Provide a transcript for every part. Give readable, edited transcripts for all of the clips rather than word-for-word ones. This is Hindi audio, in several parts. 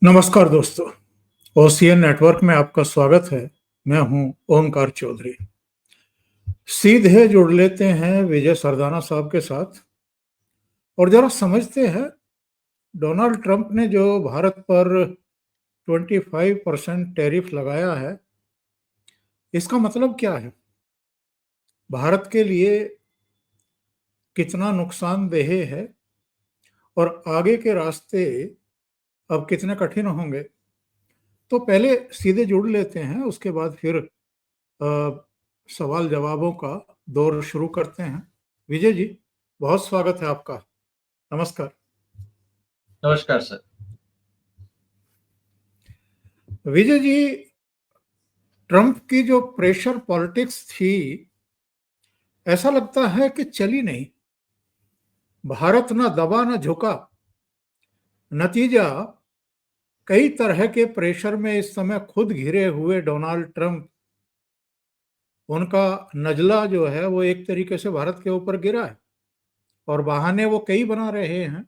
नमस्कार दोस्तों, ओसीएन नेटवर्क में आपका स्वागत है। मैं हूं ओमकार चौधरी। सीधे जुड़ लेते हैं विजय सरदाना साहब के साथ और जरा समझते हैं डोनाल्ड ट्रंप ने जो भारत पर 25% टैरिफ लगाया है, इसका मतलब क्या है? भारत के लिए कितना नुकसानदेह है और आगे के रास्ते अब कितने कठिन होंगे? तो पहले सीधे जुड़ लेते हैं, उसके बाद फिर सवाल जवाबों का दौर शुरू करते हैं। विजय जी, बहुत स्वागत है आपका। नमस्कार। नमस्कार सर। विजय जी, ट्रंप की जो प्रेशर पॉलिटिक्स थी, ऐसा लगता है कि चली नहीं। भारत न दबा न झुका। नतीजा, कई तरह के प्रेशर में इस समय खुद घिरे हुए डोनाल्ड ट्रंप, उनका नजला जो है वो एक तरीके से भारत के ऊपर गिरा है और बहाने वो कई बना रहे हैं।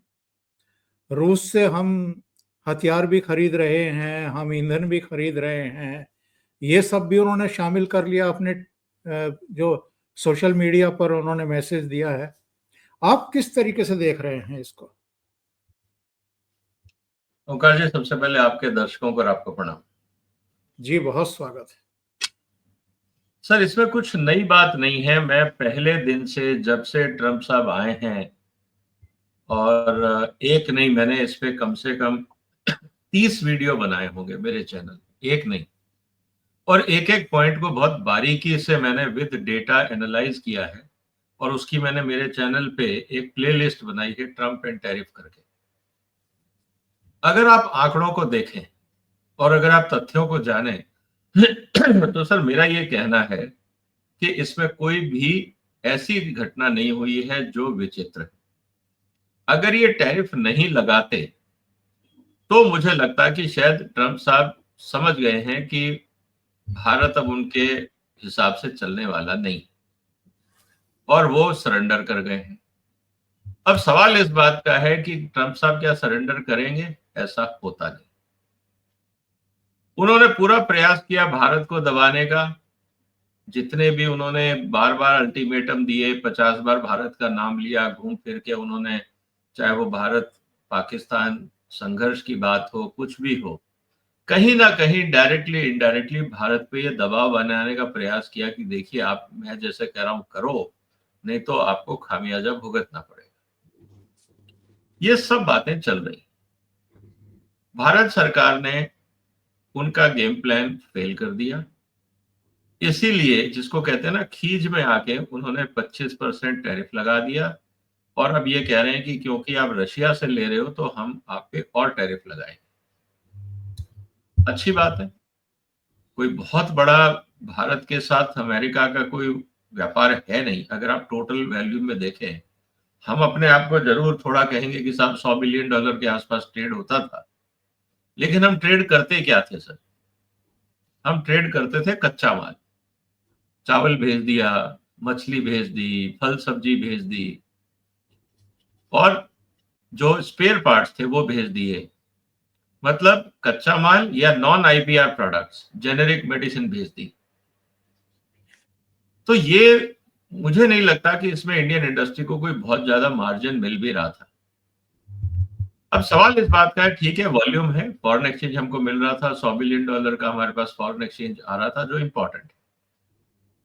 रूस से हम हथियार भी खरीद रहे हैं, हम ईंधन भी खरीद रहे हैं, ये सब भी उन्होंने शामिल कर लिया अपने जो सोशल मीडिया पर उन्होंने मैसेज दिया है। आप किस तरीके से देख रहे हैं इसको? ओंकार जी, सबसे पहले आपके दर्शकों को और आपको प्रणाम। जी, बहुत स्वागत है। सर, इसमें कुछ नई बात नहीं है। मैं पहले दिन से, जब से ट्रंप साहब आए हैं, और एक नहीं, मैंने इस पे कम से कम 30 वीडियो बनाए होंगे मेरे चैनल, एक नहीं। और एक एक पॉइंट को बहुत बारीकी से मैंने विद डेटा एनालाइज किया है और उसकी मैंने मेरे चैनल पे एक प्लेलिस्ट बनाई है, ट्रंप एंड टैरिफ करके। अगर आप आंकड़ों को देखें और अगर आप तथ्यों को जानें तो सर, मेरा ये कहना है कि इसमें कोई भी ऐसी घटना नहीं हुई है जो विचित्र है। अगर ये टैरिफ नहीं लगाते तो मुझे लगता है कि शायद ट्रंप साहब समझ गए हैं कि भारत अब उनके हिसाब से चलने वाला नहीं, और वो सरेंडर कर गए हैं। अब सवाल इस बात का है कि ट्रंप साहब क्या सरेंडर करेंगे? ऐसा होता नहीं। उन्होंने पूरा प्रयास किया भारत को दबाने का। जितने भी उन्होंने बार बार अल्टीमेटम दिए, 50 बार भारत का नाम लिया, घूम फिर के उन्होंने, चाहे वो भारत पाकिस्तान संघर्ष की बात हो, कुछ भी हो, कहीं ना कहीं डायरेक्टली इनडायरेक्टली भारत पे ये दबाव बनाने का प्रयास किया कि देखिए, आप, मैं जैसे कह रहा हूं करो, नहीं तो आपको खामियाजा भुगतना पड़ेगा। ये सब बातें चल रही। भारत सरकार ने उनका गेम प्लान फेल कर दिया। इसीलिए जिसको कहते हैं ना, खीज में आके उन्होंने 25% टैरिफ लगा दिया और अब ये कह रहे हैं कि क्योंकि आप रशिया से ले रहे हो तो हम आप पे और टैरिफ लगाएंगे। अच्छी बात है। कोई बहुत बड़ा भारत के साथ अमेरिका का कोई व्यापार है नहीं। अगर आप टोटल वैल्यू में देखें, हम अपने आप को जरूर थोड़ा कहेंगे कि साहब $100 बिलियन के आसपास ट्रेड होता था, लेकिन हम ट्रेड करते क्या थे सर? हम ट्रेड करते थे कच्चा माल। चावल भेज दिया, मछली भेज दी, फल सब्जी भेज दी, और जो स्पेयर पार्ट्स थे वो भेज दिए। मतलब कच्चा माल या non IPR products, generic medicine भेज दी। तो ये, मुझे नहीं लगता कि इसमें इंडियन इंडस्ट्री को कोई बहुत ज्यादा मार्जिन मिल भी रहा था। अब सवाल इस बात का है, ठीक है, वॉल्यूम है, फॉरेन एक्सचेंज हमको मिल रहा था, $100 बिलियन का हमारे पास फॉरेन एक्सचेंज आ रहा था, जो इंपॉर्टेंट है।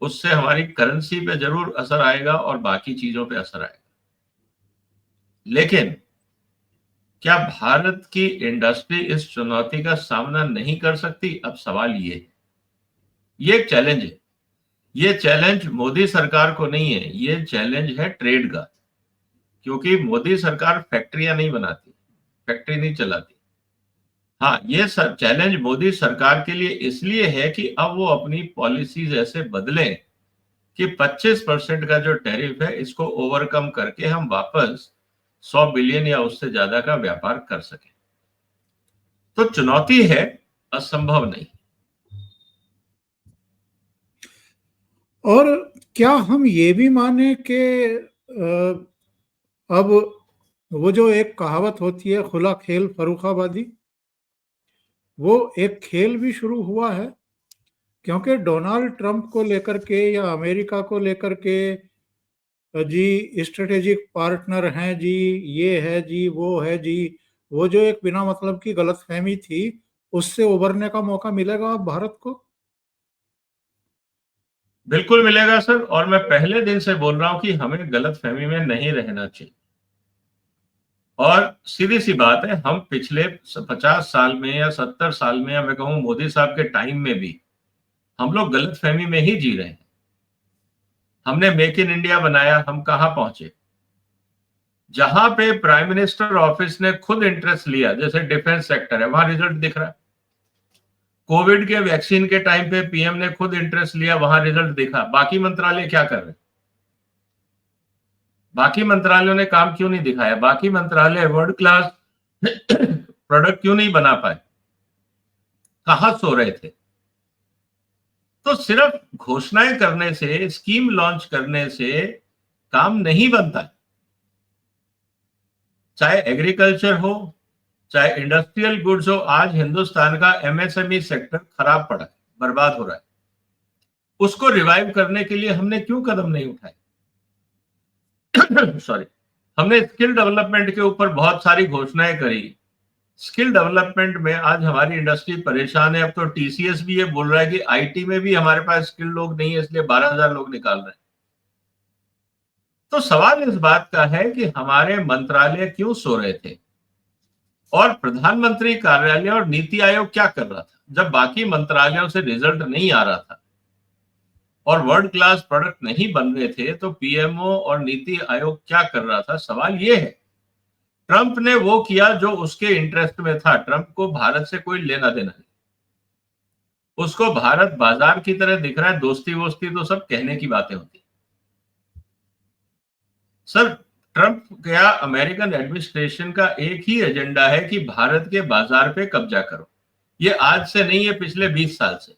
उससे हमारी करेंसी पे जरूर असर आएगा और बाकी चीजों पे असर आएगा। लेकिन क्या भारत की इंडस्ट्री इस चुनौती का सामना नहीं कर सकती? अब सवाल ये एक चैलेंज है। ये चैलेंज मोदी सरकार को नहीं है, ये चैलेंज है ट्रेड का। क्योंकि मोदी सरकार फैक्ट्रियां नहीं बनाती, फैक्ट्री नहीं चलाती। हाँ, ये चैलेंज मोदी सरकार के लिए इसलिए है कि अब वो अपनी पॉलिसीज ऐसे बदलें कि 25% का जो टैरिफ है, इसको ओवरकम करके हम वापस 100 बिलियन या उससे ज्यादा का व्यापार कर सकें। तो चुनौती है, असंभव नहीं। और क्या हम ये भी माने कि अब वो जो एक कहावत होती है, खुला खेल फर्रुखाबादी, वो एक खेल भी शुरू हुआ है, क्योंकि डोनाल्ड ट्रंप को लेकर के या अमेरिका को लेकर के जी स्ट्रेटेजिक पार्टनर हैं जी, ये है जी, वो है जी, वो जो एक बिना मतलब की गलतफहमी थी, उससे उभरने का मौका मिलेगा अब भारत को? बिल्कुल मिलेगा सर, और मैं पहले दिन से बोल रहा हूं कि हमें गलतफहमी में नहीं रहना चाहिए। और सीधी सी बात है, हम पिछले 50 साल में या 70 साल में, या मैं कहूं मोदी साहब के टाइम में भी, हम लोग गलतफहमी में ही जी रहे हैं। हमने मेक इन इंडिया बनाया, हम कहां पहुंचे? जहां पे प्राइम मिनिस्टर ऑफिस ने खुद इंटरेस्ट लिया, जैसे डिफेंस सेक्टर है, वहां रिजल्ट दिख रहा है। कोविड के वैक्सीन के टाइम पे पीएम ने खुद इंटरेस्ट लिया, वहां रिजल्ट दिखा। बाकी मंत्रालय क्या कर रहे हैं? बाकी मंत्रालयों ने काम क्यों नहीं दिखाया? बाकी मंत्रालय वर्ल्ड क्लास प्रोडक्ट क्यों नहीं बना पाए? कहां सो रहे थे? तो सिर्फ घोषणाएं करने से, स्कीम लॉन्च करने से काम नहीं बनता है। चाहे एग्रीकल्चर हो, चाहे इंडस्ट्रियल गुड्स हो, आज हिंदुस्तान का एमएसएमई सेक्टर खराब पड़ा है, बर्बाद हो रहा है। उसको रिवाइव करने के लिए हमने क्यों कदम नहीं उठाए? सॉरी, हमने स्किल डेवलपमेंट के ऊपर बहुत सारी घोषणाएं करी। स्किल डेवलपमेंट में आज हमारी इंडस्ट्री परेशान है। अब तो टीसीएस भी ये बोल रहा है कि आईटी में भी हमारे पास स्किल लोग नहीं है, इसलिए 12,000 लोग निकाल रहे हैं। तो सवाल इस बात का है कि हमारे मंत्रालय क्यों सो रहे थे, और प्रधानमंत्री कार्यालय और नीति आयोग क्या कर रहा था जब बाकी मंत्रालयों से रिजल्ट नहीं आ रहा था और वर्ल्ड क्लास प्रोडक्ट नहीं बन रहे थे? तो पीएमओ और नीति आयोग क्या कर रहा था? सवाल ये है। ट्रंप ने वो किया जो उसके इंटरेस्ट में था। ट्रंप को भारत से कोई लेना देना नहीं, उसको भारत बाजार की तरह दिख रहा है। दोस्ती वोस्ती तो सब कहने की बातें होती। सर, ट्रंप या अमेरिकन एडमिनिस्ट्रेशन का एक ही एजेंडा है कि भारत के बाजार पे कब्जा करो। ये आज से नहीं है, पिछले 20 साल से।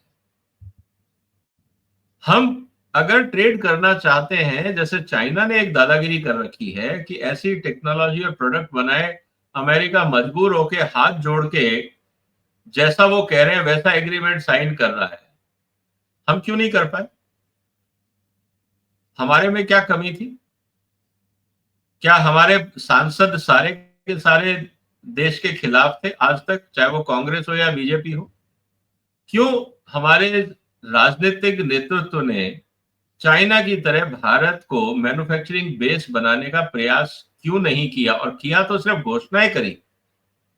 हम अगर ट्रेड करना चाहते हैं, जैसे चाइना ने एक दादागिरी कर रखी है कि ऐसी टेक्नोलॉजी और प्रोडक्ट बनाए, अमेरिका मजबूर होके हाथ जोड़ के जैसा वो कह रहे हैं वैसा एग्रीमेंट साइन कर रहा है। हम क्यों नहीं कर पाए? हमारे में क्या कमी थी? क्या हमारे सांसद सारे के सारे देश के खिलाफ थे आज तक, चाहे वो कांग्रेस हो या बीजेपी हो? क्यों हमारे राजनीतिक नेतृत्व ने चाइना की तरह भारत को मैन्युफैक्चरिंग बेस बनाने का प्रयास क्यों नहीं किया? और किया तो सिर्फ घोषणाएं करी,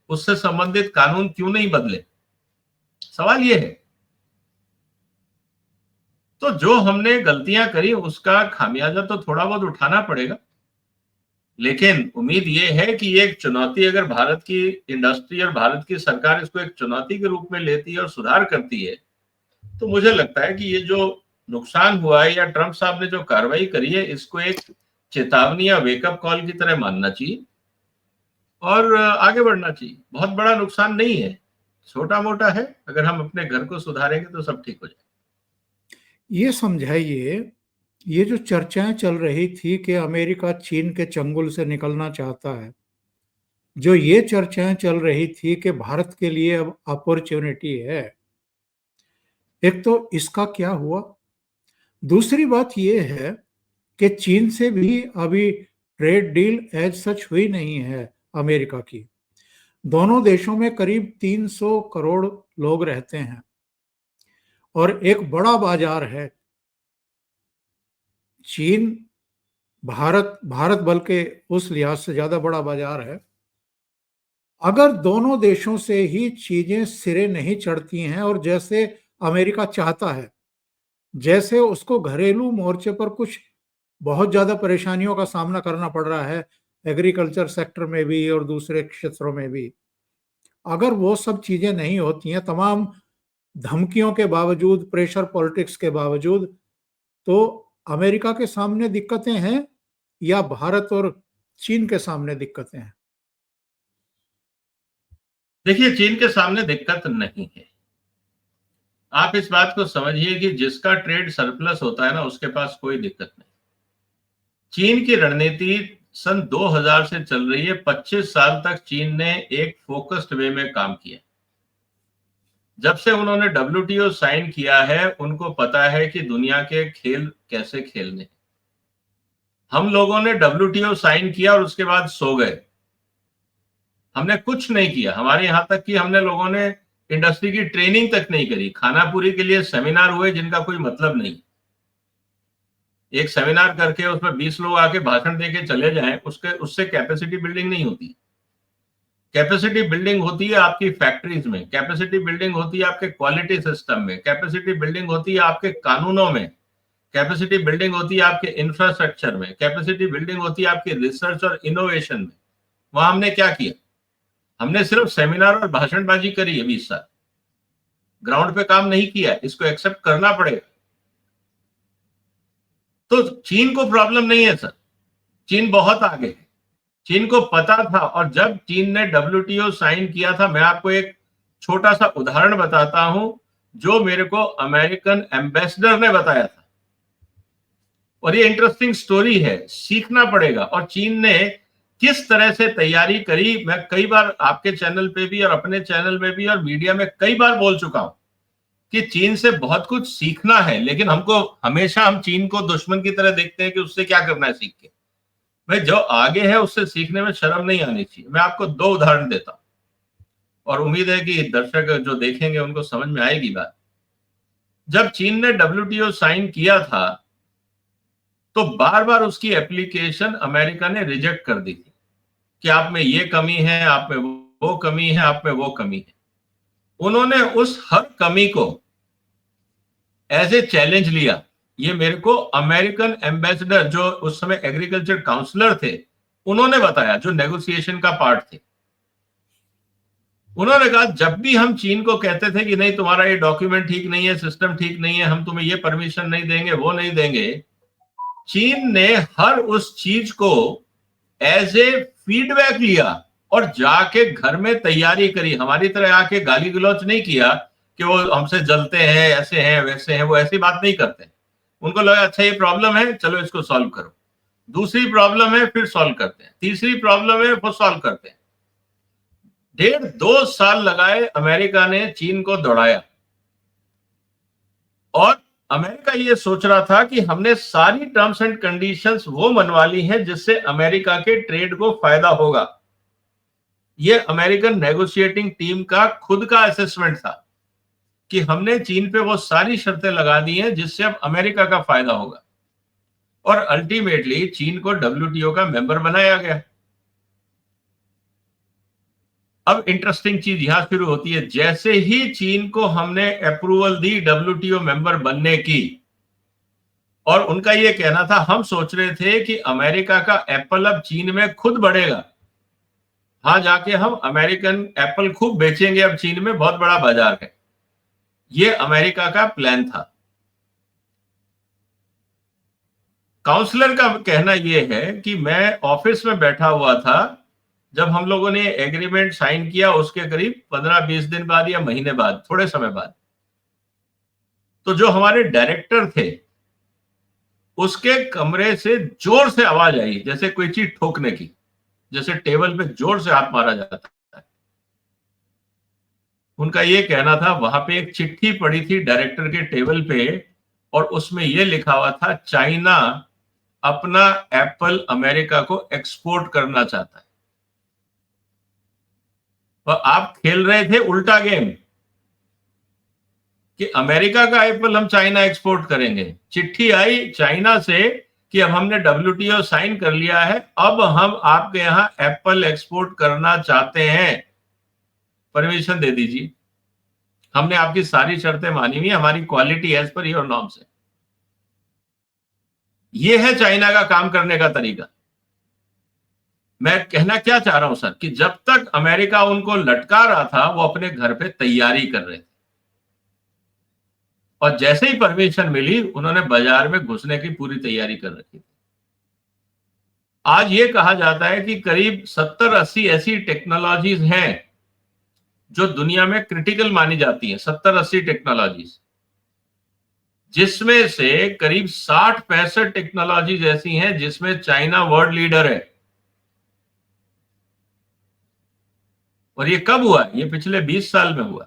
उससे संबंधित कानून क्यों नहीं बदले? सवाल ये है। तो जो हमने गलतियां करी उसका खामियाजा तो थोड़ा बहुत उठाना पड़ेगा। लेकिन उम्मीद ये है कि ये एक चुनौती, अगर भारत की इंडस्ट्री और भारत की सरकार इसको एक चुनौती के रूप में लेती है और सुधार करती है, तो मुझे लगता है कि ये जो नुकसान हुआ है या ट्रंप साहब ने जो कार्रवाई करी है, इसको एक चेतावनी या वेकअप कॉल की तरह मानना चाहिए और आगे बढ़ना चाहिए। बहुत बड़ा नुकसान नहीं है, छोटा मोटा है। अगर हम अपने घर को सुधारेंगे तो सब ठीक हो जाएगा। ये समझाइए, ये जो चर्चाएं चल रही थी कि अमेरिका चीन के चंगुल से निकलना चाहता है, जो ये चर्चाएं चल रही थी कि भारत के लिए अब अपॉर्चुनिटी है, एक तो इसका क्या हुआ? दूसरी बात ये है कि चीन से भी अभी ट्रेड डील एज सच हुई नहीं है अमेरिका की। दोनों देशों में करीब 300 करोड़ लोग रहते हैं और एक बड़ा बाजार है। चीन भारत बल्कि उस लिहाज से ज्यादा बड़ा बाजार है। अगर दोनों देशों से ही चीजें सिरे नहीं चढ़ती हैं और जैसे अमेरिका चाहता है, जैसे उसको घरेलू मोर्चे पर कुछ बहुत ज्यादा परेशानियों का सामना करना पड़ रहा है, एग्रीकल्चर सेक्टर में भी और दूसरे क्षेत्रों में भी, अगर वो सब चीजें नहीं होती हैं, तमाम धमकियों के बावजूद, प्रेशर पॉलिटिक्स के बावजूद, तो अमेरिका के सामने दिक्कतें हैं या भारत और चीन के सामने दिक्कतें हैं? देखिए, चीन के सामने दिक्कत नहीं है। आप इस बात को समझिए कि जिसका ट्रेड सरप्लस होता है ना, उसके पास कोई दिक्कत नहीं। चीन की रणनीति सन 2000 से चल रही है। 25 साल तक चीन ने एक फोकस्ड वे में काम किया। जब से उन्होंने WTO साइन किया है, उनको पता है कि दुनिया के खेल कैसे खेलने। हम लोगों ने WTO साइन किया और उसके बाद सो गए, हमने कुछ नहीं किया। हमारे यहां तक कि हमने लोगों ने इंडस्ट्री की ट्रेनिंग तक नहीं करी। खानापुरी के लिए सेमिनार हुए जिनका कोई मतलब नहीं। एक सेमिनार करके उसमें 20 लोग आके भाषण देके चले जाएं, उससे कैपेसिटी बिल्डिंग नहीं होती। कैपेसिटी बिल्डिंग होती है आपकी फैक्ट्रीज में, कैपेसिटी बिल्डिंग होती है आपके क्वालिटी सिस्टम में, कैपेसिटी बिल्डिंग होती है आपके कानूनों में, कैपेसिटी बिल्डिंग होती है आपके इंफ्रास्ट्रक्चर में, कैपेसिटी बिल्डिंग होती है आपके रिसर्च और इनोवेशन में। वहां हमने क्या किया? हमने सिर्फ सेमिनार और भाषणबाजी करी है 20 साल, ग्राउंड पे काम नहीं किया। इसको एक्सेप्ट करना पड़ेगा। तो चीन को प्रॉब्लम नहीं है सर, चीन बहुत आगे है, चीन को पता था। और जब चीन ने WTO साइन किया था, मैं आपको एक छोटा सा उदाहरण बताता हूं जो मेरे को अमेरिकन एम्बेसडर ने बताया था, और ये इंटरेस्टिंग स्टोरी है, सीखना पड़ेगा। और चीन ने किस तरह से तैयारी करी, मैं कई बार आपके चैनल पे भी और अपने चैनल में भी और मीडिया में कई बार बोल चुका हूं कि चीन से बहुत कुछ सीखना है। लेकिन हमको हमेशा हम चीन को दुश्मन की तरह देखते हैं कि उससे क्या करना है सीख के। भाई, जो आगे है उससे सीखने में शर्म नहीं आनी चाहिए। मैं आपको 2 उदाहरण देता हूं और उम्मीद है कि दर्शक जो देखेंगे उनको समझ में आएगी बात। जब चीन ने WTO साइन किया था तो बार बार उसकी एप्लीकेशन अमेरिका ने रिजेक्ट कर दी थी कि आप में ये कमी है, आप में वो कमी है, आप में वो कमी है। उन्होंने उस हर कमी को एज ए चैलेंज लिया। ये मेरे को अमेरिकन एम्बेसडर जो उस समय एग्रीकल्चर काउंसलर थे उन्होंने बताया, जो नेगोशिएशन का पार्ट थे। उन्होंने कहा जब भी हम चीन को कहते थे कि नहीं तुम्हारा ये डॉक्यूमेंट ठीक नहीं है, सिस्टम ठीक नहीं है, हम तुम्हें ये परमिशन नहीं देंगे, वो नहीं देंगे, चीन ने हर उस चीज को एज ए फीडबैक लिया और जाके घर में तैयारी करी। हमारी तरह आके गाली गलौच नहीं किया कि वो हमसे जलते हैं, ऐसे हैं वैसे हैं, वो ऐसी बात नहीं करते। उनको लगा अच्छा ये प्रॉब्लम है, चलो इसको सॉल्व करो। दूसरी प्रॉब्लम है, फिर सॉल्व करते हैं। तीसरी प्रॉब्लम है, वो सॉल्व करते हैं। 1.5-2 साल लगाए अमेरिका ने चीन को दौड़ाया। और अमेरिका ये सोच रहा था कि हमने सारी टर्म्स एंड कंडीशंस वो मनवा ली हैं जिससे अमेरिका के ट्रेड को फायदा होगा। ये अमेरिकन नेगोशिएटिंग टीम का खुद का असेसमेंट था कि हमने चीन पे वो सारी शर्तें लगा दी हैं जिससे अब अमेरिका का फायदा होगा। और अल्टीमेटली चीन को WTO का मेंबर बनाया गया। अब इंटरेस्टिंग चीज यहां शुरू होती है। जैसे ही चीन को हमने अप्रूवल दी WTO मेंबर बनने की, और उनका यह कहना था, हम सोच रहे थे कि अमेरिका का एप्पल अब चीन में खुद बढ़ेगा, वहां जाके हम अमेरिकन एप्पल खूब बेचेंगे, अब चीन में बहुत बड़ा बाजार है। ये अमेरिका का प्लान था। काउंसलर का कहना यह है कि मैं ऑफिस में बैठा हुआ था जब हम लोगों ने एग्रीमेंट साइन किया, उसके करीब 15-20 दिन बाद या महीने बाद, थोड़े समय बाद, तो जो हमारे डायरेक्टर थे उसके कमरे से जोर से आवाज आई, जैसे कोई चीज ठोकने की, जैसे टेबल पे जोर से हाथ मारा जाता है। उनका यह कहना था, वहां पे एक चिट्ठी पड़ी थी डायरेक्टर के टेबल पे और उसमें यह लिखा हुआ था, चाइना अपना एप्पल अमेरिका को एक्सपोर्ट करना चाहता है। और आप खेल रहे थे उल्टा गेम कि अमेरिका का एप्पल हम चाइना एक्सपोर्ट करेंगे। चिट्ठी आई चाइना से कि अब हमने WTO साइन कर लिया है, अब हम आपके यहां एप्पल एक्सपोर्ट करना चाहते हैं, परमिशन दे दीजिए। हमने आपकी सारी शर्तें मानी हुई, हमारी quality as per your norms है। यह है चाइना का काम करने का तरीका। मैं कहना क्या चाह रहा हूं सर, कि जब तक अमेरिका उनको लटका रहा था वो अपने घर पे तैयारी कर रहे थे, और जैसे ही परमिशन मिली उन्होंने बाजार में घुसने की पूरी तैयारी कर रखी थी। आज ये कहा जाता है कि करीब 70-80 ऐसी टेक्नोलॉजीज हैं जो दुनिया में क्रिटिकल मानी जाती हैं, 70-80 टेक्नोलॉजीज, जिसमें से करीब 60-65 टेक्नोलॉजीज ऐसी हैं जिसमें चाइना वर्ल्ड लीडर है। और ये कब हुआ? ये पिछले 20 साल में हुआ।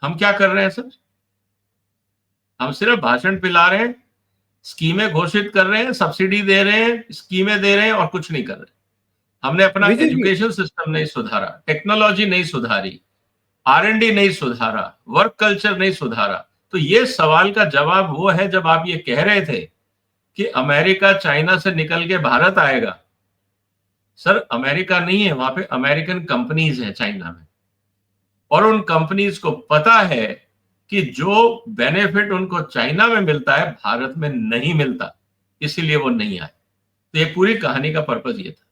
हम क्या कर रहे हैं सर? हम सिर्फ भाषण पिला रहे हैं, स्कीमें घोषित कर रहे हैं, सब्सिडी दे रहे हैं, स्कीमें दे रहे हैं और कुछ नहीं कर रहे। हमने अपना विजय जी, एजुकेशन सिस्टम नहीं सुधारा, टेक्नोलॉजी नहीं सुधारी, R&D नहीं सुधारा, वर्क कल्चर नहीं सुधारा। तो ये सवाल का जवाब वो है, जब आप ये कह रहे थे कि अमेरिका चाइना से निकल के भारत आएगा। सर, अमेरिका नहीं है, वहां पे अमेरिकन कंपनीज है चाइना में, और उन कंपनीज को पता है कि जो बेनिफिट उनको चाइना में मिलता है भारत में नहीं मिलता, इसीलिए वो नहीं आए। तो ये पूरी कहानी का पर्पज ये था।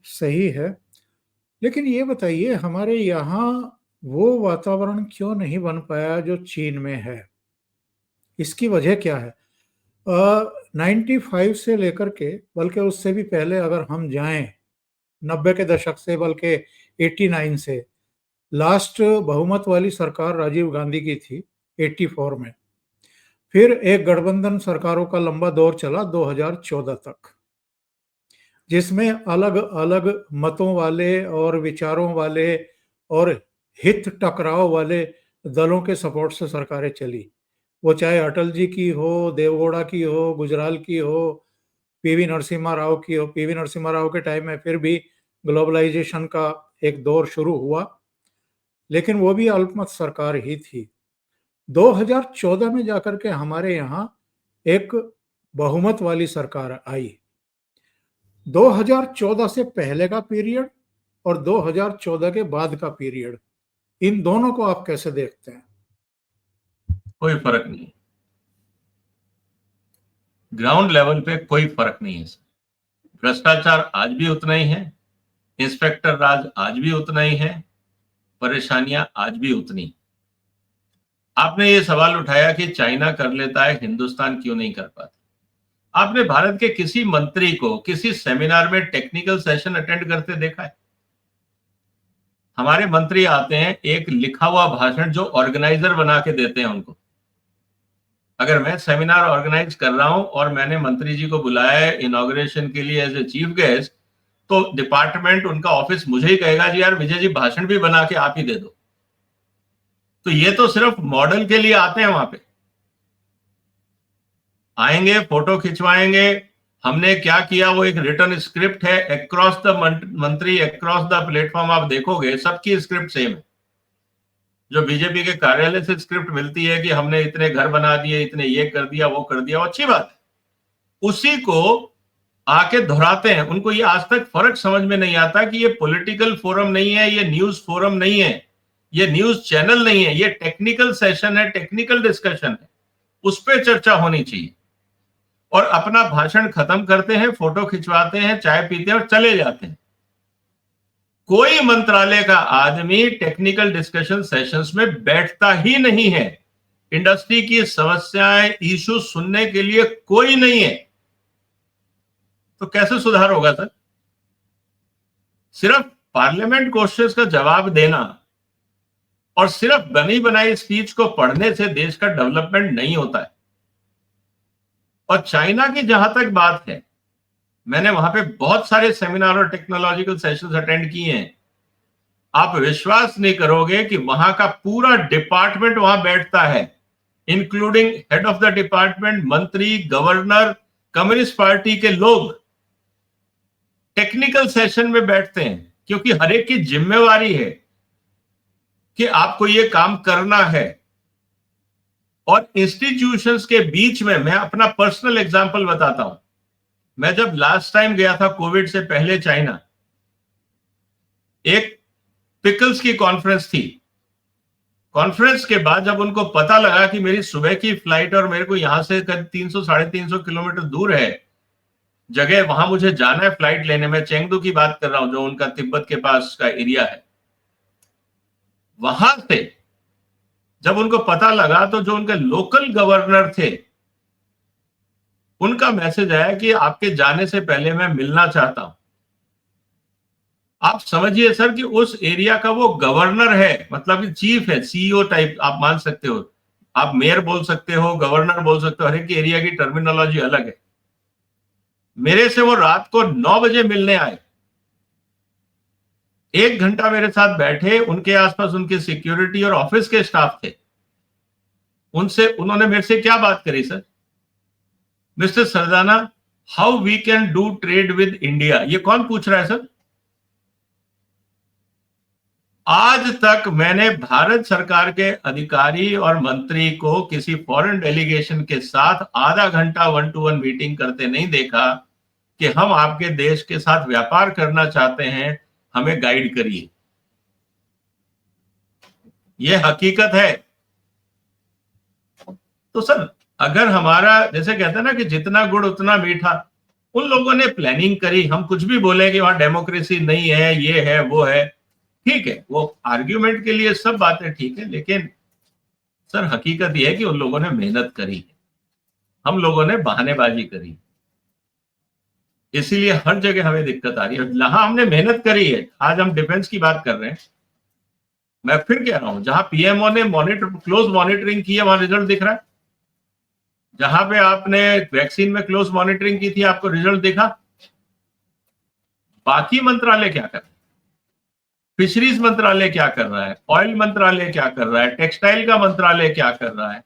सही है। लेकिन ये बताइए, हमारे यहाँ वो वातावरण क्यों नहीं बन पाया जो चीन में है? इसकी वजह क्या है? 95 से लेकर के, बल्कि उससे भी पहले अगर हम जाएं, 90 के दशक से, बल्कि 89 से, लास्ट बहुमत वाली सरकार राजीव गांधी की थी 84 में। फिर एक गठबंधन सरकारों का लंबा दौर चला 2014 तक, जिसमें अलग अलग मतों वाले और विचारों वाले और हित टकराव वाले दलों के सपोर्ट से सरकारें चली। वो चाहे अटल जी की हो, देवगौड़ा की हो, गुजराल की हो, पीवी नरसिम्हा राव की हो। पीवी नरसिम्हा राव के टाइम में फिर भी ग्लोबलाइजेशन का एक दौर शुरू हुआ, लेकिन वो भी अल्पमत सरकार ही थी। 2014 में जाकर के हमारे यहाँ एक बहुमत वाली सरकार आई। 2014 से पहले का पीरियड और 2014 के बाद का पीरियड, इन दोनों को आप कैसे देखते हैं? कोई फर्क नहीं है, ग्राउंड लेवल पे कोई फर्क नहीं है सर। भ्रष्टाचार आज भी उतना ही है, इंस्पेक्टर राज आज भी उतना ही है, परेशानियां आज भी उतनी। आपने ये सवाल उठाया कि चाइना कर लेता है, हिंदुस्तान क्यों नहीं कर पाता। आपने भारत के किसी मंत्री को किसी सेमिनार में टेक्निकल सेशन अटेंड करते देखा है? हमारे मंत्री आते हैं, एक लिखा हुआ भाषण जो ऑर्गेनाइजर बना के देते हैं उनको। अगर मैं सेमिनार ऑर्गेनाइज कर रहा हूं और मैंने मंत्री जी को बुलाया है इनॉग्रेशन के लिए एज ए चीफ गेस्ट, तो डिपार्टमेंट, उनका ऑफिस मुझे ही कहेगा जी यार विजय जी भाषण भी बना के आप ही दे दो। तो ये तो सिर्फ मॉडल के लिए आते हैं, वहां पे आएंगे, फोटो खिंचवाएंगे। हमने क्या किया, वो एक रिटर्न स्क्रिप्ट है, अक्रॉस द मंत्री, अक्रॉस द प्लेटफॉर्म आप देखोगे सबकी स्क्रिप्ट सेम है। जो बीजेपी के कार्यालय से स्क्रिप्ट मिलती है कि हमने इतने घर बना दिए, इतने ये कर दिया, वो कर दिया, वो अच्छी बात है, उसी को आके दोहराते हैं। उनको ये आज तक फर्क समझ में नहीं आता कि ये पॉलिटिकल फोरम नहीं है, ये न्यूज फोरम नहीं है, ये न्यूज चैनल नहीं है, ये टेक्निकल सेशन है, टेक्निकल डिस्कशन है, उस पर चर्चा होनी चाहिए। और अपना भाषण खत्म करते हैं, फोटो खिंचवाते हैं, चाय पीते हैं और चले जाते हैं। कोई मंत्रालय का आदमी टेक्निकल डिस्कशन सेशंस में बैठता ही नहीं है। इंडस्ट्री की समस्याएं, इशू सुनने के लिए कोई नहीं है, तो कैसे सुधार होगा सर? सिर्फ पार्लियामेंट क्वेश्चंस का जवाब देना और सिर्फ बनी बनाई स्पीच को पढ़ने से देश का डेवलपमेंट नहीं होता है। और चाइना की जहां तक बात है, मैंने वहां पे बहुत सारे सेमिनार और टेक्नोलॉजिकल सेशंस अटेंड किए हैं। आप विश्वास नहीं करोगे कि वहां का पूरा डिपार्टमेंट वहां बैठता है, including head of the department, मंत्री, गवर्नर, कम्युनिस्ट पार्टी के लोग टेक्निकल सेशन में बैठते हैं, क्योंकि हर एक की जिम्मेवारी है कि आपको ये काम करना है। और इंस्टीट्यूशंस के बीच में मैं अपना पर्सनल एग्जांपल बताता हूं। मैं जब लास्ट टाइम गया था कोविड से पहले चाइना, एक पिकल्स की कॉन्फ्रेंस थी। कॉन्फ्रेंस के बाद जब उनको पता लगा कि मेरी सुबह की फ्लाइट और मेरे को यहां से करीब 300-350 किलोमीटर दूर है जगह, वहां मुझे जाना है फ्लाइट लेने में, चेंगडू की बात कर रहा हूं, जो उनका तिब्बत के पास का एरिया है, वहां से जब उनको पता लगा तो जो उनके लोकल गवर्नर थे उनका मैसेज आया कि आपके जाने से पहले मैं मिलना चाहता हूं। आप समझिए सर कि उस एरिया का वो गवर्नर है, मतलब कि चीफ है, सीईओ टाइप आप मान सकते हो। आप मेयर बोल सकते हो, गवर्नर बोल सकते हो, हर एक एरिया की टर्मिनोलॉजी अलग है। मेरे से वो रात को 9 बजे मिलने आए। 1 घंटा मेरे साथ बैठे, उनके आसपास उनके सिक्योरिटी और ऑफिस के स्टाफ थे। उन्होंने मेरे से क्या बात करी sir? Mister Sardana, how we can do trade with India? ये कौन पूछ रहा है सर? आज तक मैंने भारत सरकार के अधिकारी और मंत्री को किसी फॉरेन डेलीगेशन के साथ आधा घंटा 1-to-1 मीटिंग करते नहीं देखा कि हम आपके देश के साथ व्यापार करना चाहते हैं, हमें गाइड करिए। यह हकीकत है। तो सर, अगर हमारा, जैसे कहते हैं ना कि जितना गुड़ उतना मीठा, उन लोगों ने प्लानिंग करी, हम कुछ भी बोले कि वहां डेमोक्रेसी नहीं है, ये है, वो है, ठीक है, वो आर्ग्यूमेंट के लिए सब बातें ठीक है, लेकिन सर हकीकत यह है कि उन लोगों ने मेहनत करी, हम लोगों ने बहानेबाजी करी, इसीलिए हर जगह हमें दिक्कत आ रही है। जहां हमने मेहनत करी है, आज हम डिफेंस की बात कर रहे हैं, मैं फिर कह रहा हूं, जहां पीएमओ ने क्लोज मॉनिटरिंग की है, वहां रिजल्ट दिख रहा है। जहां पे आपने वैक्सीन में क्लोज मॉनिटरिंग की थी, आपको रिजल्ट दिखा। बाकी मंत्रालय क्या कर रहे हैं? फिशरीज मंत्रालय क्या कर रहा है? ऑयल मंत्रालय क्या कर रहा है? टेक्सटाइल का मंत्रालय क्या कर रहा है?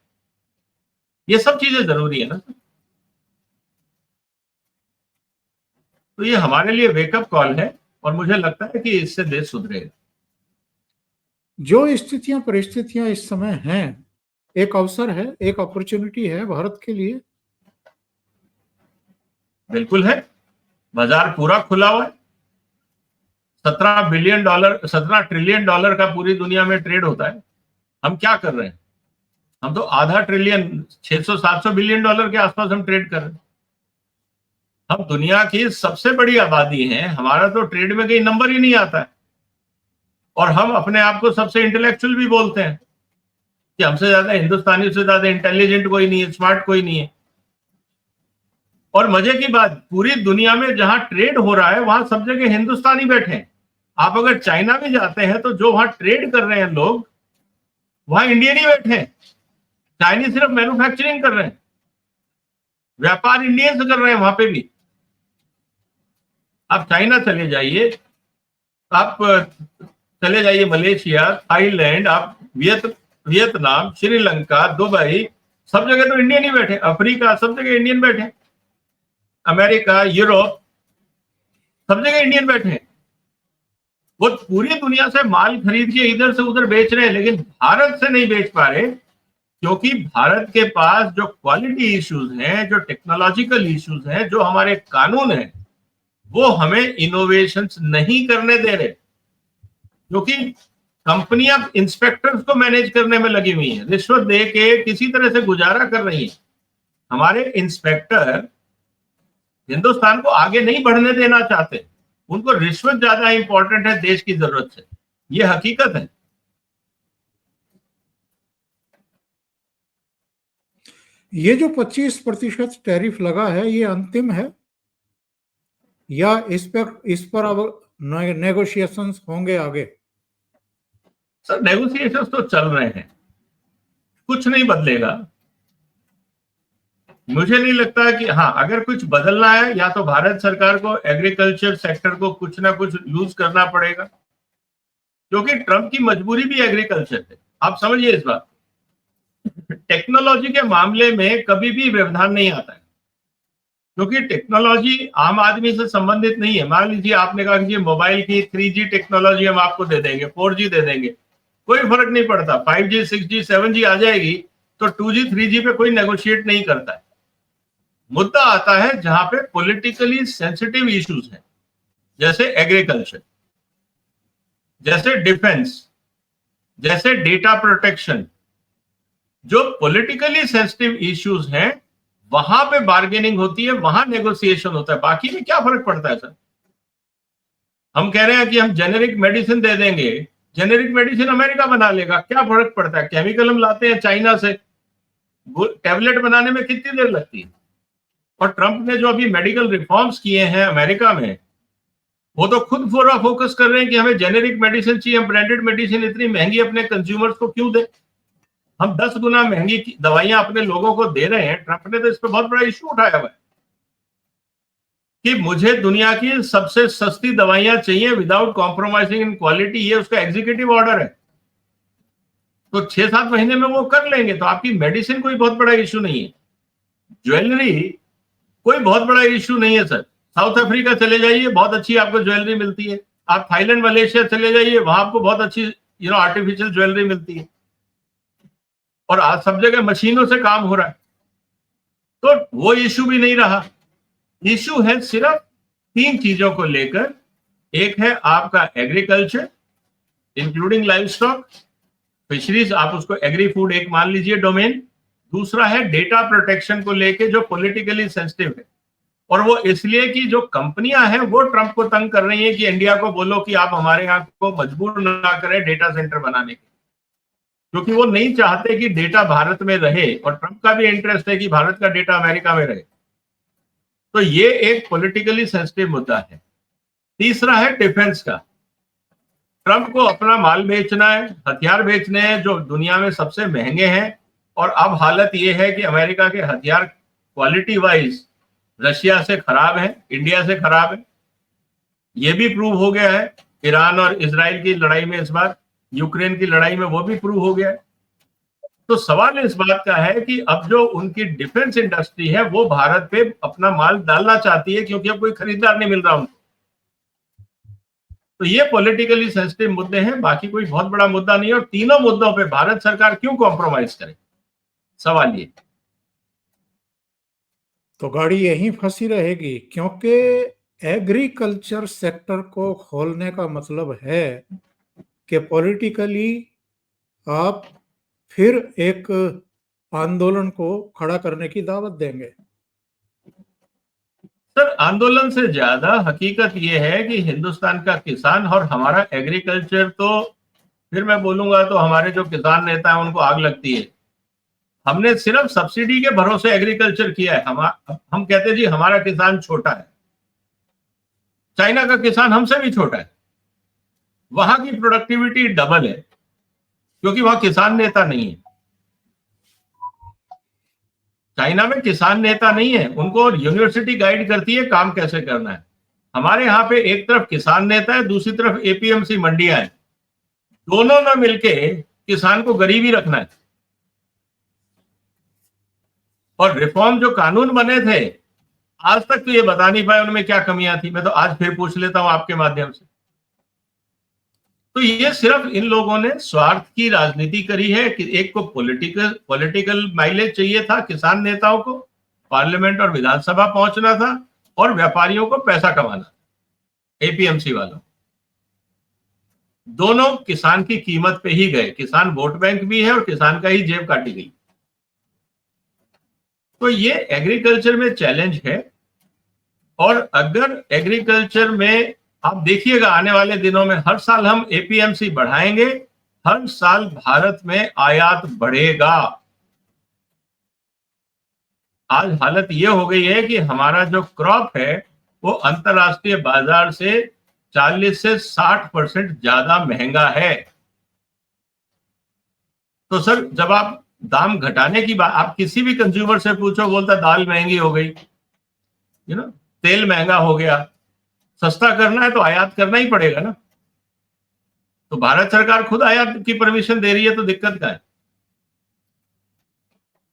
ये सब चीजें जरूरी है ना। तो ये हमारे लिए वेकअप कॉल है और मुझे लगता है कि इससे देश सुधरेगा। जो स्थितियां परिस्थितियां इस समय हैं, एक अवसर है, एक अपॉर्चुनिटी है भारत के लिए। बिल्कुल है, बाजार पूरा खुला हुआ है। $17 ट्रिलियन का पूरी दुनिया में ट्रेड होता है। हम क्या कर रहे हैं? हम तो आधा ट्रिलियन, $600-700 बिलियन के आसपास हम ट्रेड कर रहे हैं। हम दुनिया की सबसे बड़ी आबादी हैं, हमारा तो ट्रेड में कहीं नंबर ही नहीं आता है। और हम अपने आप को सबसे इंटेलेक्चुअल भी बोलते हैं कि हमसे ज्यादा, हिंदुस्तानी से ज्यादा इंटेलिजेंट कोई नहीं है, स्मार्ट कोई नहीं है। और मजे की बात, पूरी दुनिया में जहां ट्रेड हो रहा है वहां सब जगह हिंदुस्तानी बैठे हैं। आप अगर चाइना में जाते हैं तो जो वहां ट्रेड कर रहे हैं लोग, वहां इंडियन ही बैठे हैं। चाइनीज सिर्फ मैन्युफैक्चरिंग कर रहे हैं, व्यापार इंडियन से कर रहे हैं वहां पे भी। आप चाइना चले जाइए, आप चले जाइए मलेशिया, थाईलैंड, आप वियतनाम, श्रीलंका, दुबई, सब जगह तो इंडियन ही बैठे। अफ्रीका, सब जगह इंडियन बैठे। अमेरिका, यूरोप, सब जगह इंडियन बैठे हैं। वो पूरी दुनिया से माल खरीद के इधर से उधर बेच रहे हैं, लेकिन भारत से नहीं बेच पा रहे, क्योंकि भारत के पास जो क्वालिटी इश्यूज हैं, जो टेक्नोलॉजिकल इश्यूज हैं, जो हमारे कानून हैं, वो हमें इनोवेशन नहीं करने दे रहे। क्योंकि कंपनियां इंस्पेक्टर्स को मैनेज करने में लगी हुई हैं, रिश्वत दे के किसी तरह से गुजारा कर रही हैं। हमारे इंस्पेक्टर हिंदुस्तान को आगे नहीं बढ़ने देना चाहते, उनको रिश्वत ज्यादा इंपॉर्टेंट है देश की जरूरत से। ये हकीकत है। ये जो 25% टैरिफ लगा है, ये अंतिम है या इस पर अब नेगोशिएशंस होंगे आगे? सर, नेगोशिएशंस तो चल रहे हैं, कुछ नहीं बदलेगा। मुझे नहीं लगता कि, हाँ, अगर कुछ बदलना है या तो भारत सरकार को एग्रीकल्चर सेक्टर को कुछ ना कुछ लूज करना पड़ेगा, क्योंकि ट्रंप की मजबूरी भी एग्रीकल्चर है। आप समझिए इस बात। टेक्नोलॉजी के मामले में कभी भी व्यवधान नहीं आता है, क्योंकि टेक्नोलॉजी आम आदमी से संबंधित नहीं है। मान लीजिए आपने कहा कि मोबाइल की 3G टेक्नोलॉजी हम आपको दे देंगे, 4G दे देंगे, कोई फर्क नहीं पड़ता। 5G, 6G, 7G आ जाएगी तो 2G, 3G पे कोई नेगोशिएट नहीं करता है। मुद्दा आता है जहां पे पॉलिटिकली सेंसिटिव इश्यूज हैं, जैसे एग्रीकल्चर, जैसे डिफेंस, जैसे डेटा प्रोटेक्शन। जो पॉलिटिकली सेंसिटिव इश्यूज हैं, वहां पे बार्गेनिंग होती है, वहां नेगोशिएशन होता है। बाकी में क्या फर्क पड़ता है सर? हम कह रहे हैं कि हम जेनेरिक मेडिसिन दे देंगे, जेनेरिक मेडिसिन अमेरिका बना लेगा, क्या फर्क पड़ता है? केमिकल हम लाते हैं चाइना से, टैबलेट बनाने में कितनी देर लगती है? और ट्रंप ने जो अभी मेडिकल रिफॉर्म्स किए हैं अमेरिका में, वो तो खुद पूरा फोकस कर रहे हैं कि हमें जेनेरिक मेडिसिन चाहिए, हम ब्रांडेड मेडिसिन इतनी महंगी अपने कंज्यूमर्स को क्यों दें? हम 10 गुना महंगी दवाइयां अपने लोगों को दे रहे हैं। ट्रंप ने तो इस पर बहुत बड़ा इश्यू उठाया हुआ है। कि मुझे दुनिया की सबसे सस्ती दवाइयां चाहिए विदाउट कॉम्प्रोमाइजिंग इन क्वालिटी, ये उसका एग्जीक्यूटिव ऑर्डर है। तो 6-7 महीने में वो कर लेंगे, तो आपकी मेडिसिन कोई बहुत बड़ा इश्यू नहीं है। ज्वेलरी कोई बहुत बड़ा इश्यू नहीं है सर। साउथ अफ्रीका चले जाइए, बहुत अच्छी आपको ज्वेलरी मिलती है। आप थाईलैंड मलेशिया चले जाइए, वहां आपको बहुत अच्छी आर्टिफिशियल ज्वेलरी मिलती है। और आज सब जगह मशीनों से काम हो रहा है, तो वो इश्यू भी नहीं रहा। इश्यू है सिर्फ 3 चीजों को लेकर। एक है आपका agriculture including live stock, fisheries, आप उसको एग्री फूड एक मान लीजिए डोमेन। दूसरा है डेटा प्रोटेक्शन को लेके जो पॉलिटिकली सेंसिटिव है, और वो इसलिए कि जो कंपनियां हैं वो ट्रंप को तंग कर रही हैं कि इंडिया को बोलो कि आप हमारे यहाँ को मजबूर ना करें डेटा सेंटर बनाने के, क्योंकि वो नहीं चाहते कि डेटा भारत में रहे, और ट्रंप का भी इंटरेस्ट है कि भारत का डेटा अमेरिका में रहे। तो ये एक पॉलिटिकली सेंसिटिव मुद्दा है। तीसरा है डिफेंस का। ट्रंप को अपना माल बेचना है, हथियार बेचने हैं जो दुनिया में सबसे महंगे हैं, और अब हालत ये है कि अमेरिका के हथियार क्वालिटी वाइज रशिया से खराब है, इंडिया से खराब है। ये भी प्रूव हो गया है ईरान और इजराइल की लड़ाई में, इस बार यूक्रेन की लड़ाई में वो भी प्रूव हो गया है। तो सवाल इस बात का है कि अब जो उनकी डिफेंस इंडस्ट्री है वो भारत पे अपना माल डालना चाहती है, क्योंकि अब कोई खरीदार नहीं मिल रहा उनको। तो ये पॉलिटिकली सेंसिटिव मुद्दे हैं, बाकी कोई बहुत बड़ा मुद्दा नहीं है। और तीनों मुद्दों पे भारत सरकार क्यों कॉम्प्रोमाइज करे, सवाल ये। तो गाड़ी यहीं फंसी रहेगी, क्योंकि एग्रीकल्चर सेक्टर को खोलने का मतलब है कि पॉलिटिकली आप फिर एक आंदोलन को खड़ा करने की दावत देंगे। सर, आंदोलन से ज्यादा हकीकत यह है कि हिंदुस्तान का किसान और हमारा एग्रीकल्चर, तो फिर मैं बोलूंगा तो हमारे जो किसान नेता हैं उनको आग लगती है। हमने सिर्फ सब्सिडी के भरोसे एग्रीकल्चर किया है। हम कहते हैं जी हमारा किसान छोटा है। चाइना का किसान हमसे भी छोटा है, वहां की प्रोडक्टिविटी डबल है, क्योंकि वहां किसान नेता नहीं है। चाइना में किसान नेता नहीं है, उनको यूनिवर्सिटी गाइड करती है काम कैसे करना है। हमारे यहाँ पे एक तरफ किसान नेता है, दूसरी तरफ एपीएमसी मंडियां है, दोनों ने मिलके किसान को गरीबी रखना है। और रिफॉर्म जो कानून बने थे आज तक तो ये बता नहीं पाए उनमें क्या कमियां थी। मैं तो आज फिर पूछ लेता हूं आपके माध्यम से। तो ये सिर्फ इन लोगों ने स्वार्थ की राजनीति करी है कि एक को पॉलिटिकल माइलेज चाहिए था, किसान नेताओं को पार्लियामेंट और विधानसभा पहुंचना था, और व्यापारियों को पैसा कमाना था, एपीएमसी वालों। दोनों किसान की कीमत पे ही गए। किसान वोट बैंक भी है और किसान का ही जेब काटी गई। तो ये एग्रीकल्चर में चैलेंज है। और अगर एग्रीकल्चर में आप देखिएगा आने वाले दिनों में हर साल हम एपीएमसी बढ़ाएंगे, हर साल भारत में आयात बढ़ेगा। आज हालत ये हो गई है कि हमारा जो क्रॉप है वो अंतरराष्ट्रीय बाजार से 40 से 60% ज्यादा महंगा है। तो सर, जब आप दाम घटाने की बात, आप किसी भी कंज्यूमर से पूछो, बोलता दाल महंगी हो गई, तेल महंगा हो गया। सस्ता करना है तो आयात करना ही पड़ेगा ना। तो भारत सरकार खुद आयात की परमिशन दे रही है, तो दिक्कत क्या है।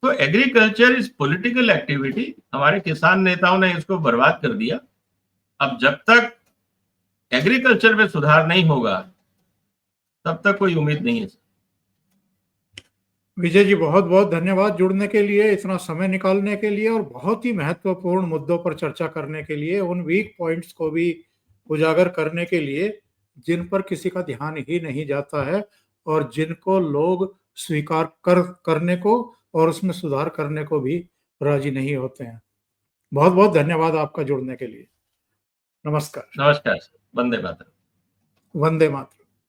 तो एग्रीकल्चर इज पॉलिटिकल एक्टिविटी। हमारे किसान नेताओं ने इसको बर्बाद कर दिया। अब जब तक एग्रीकल्चर में सुधार नहीं होगा तब तक कोई उम्मीद नहीं है। विजय जी, बहुत बहुत धन्यवाद जुड़ने के लिए, इतना समय निकालने के लिए, और बहुत ही महत्वपूर्ण मुद्दों पर चर्चा करने के लिए, उन वीक पॉइंट्स को भी उजागर करने के लिए जिन पर किसी का ध्यान ही नहीं जाता है और जिनको लोग स्वीकार करने को और उसमें सुधार करने को भी राजी नहीं होते हैं। बहुत बहुत धन्यवाद आपका जुड़ने के लिए। नमस्कार। नमस्कार। वंदे मातरम। वंदे मातरम।